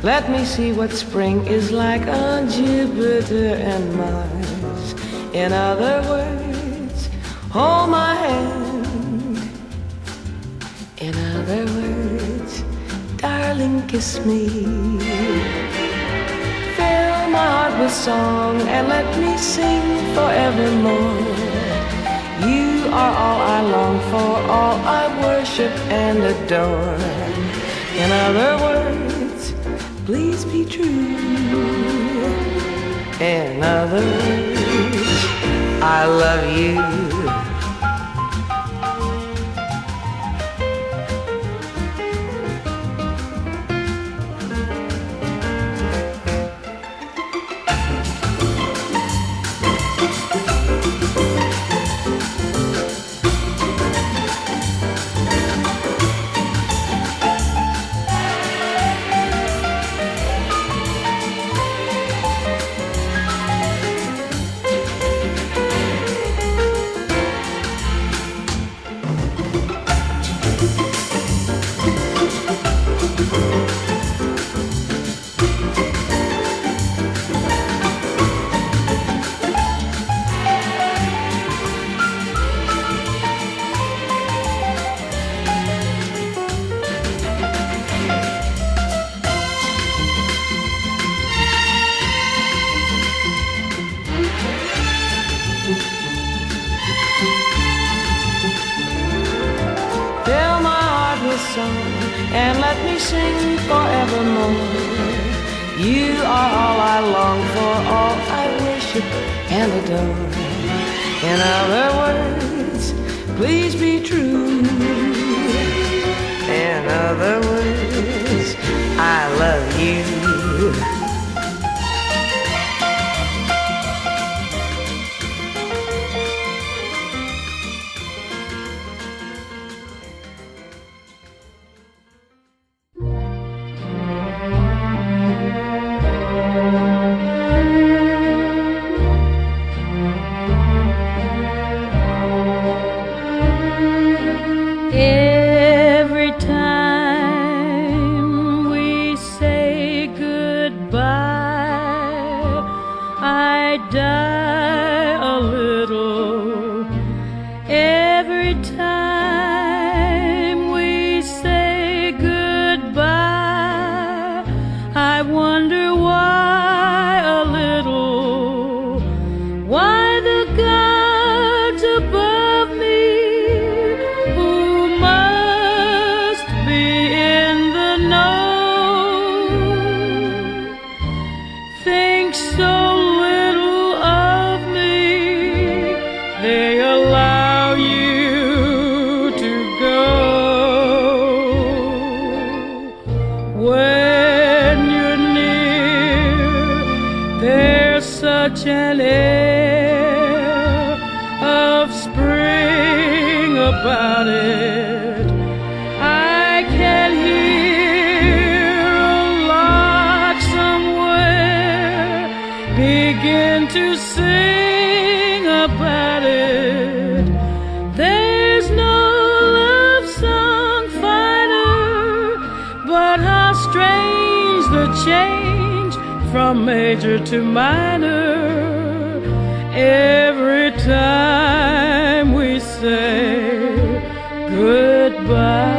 Let me see what spring is like on Jupiter and Mars. In other words, hold my hand. In other words, darling, kiss me. Fill my heart with song and let me sing forevermore. You are all I long for, all I worship and adore. In other words, please be true. In other words, I love you. song and let me sing forevermore. You are all I long for, all I worship and adore. In other words, please be true. In other words, I love you. Every time we say goodbye, I die a little. Every time we say goodbye, I wonder why a little. Why the gods above me, think so little of me, they allow you to go. When you're near, there's such an air of spring about it. I can hear a lark somewhere begin to sing about it. There's no love song finer, but how strange the change from major to minor every time we say goodbye.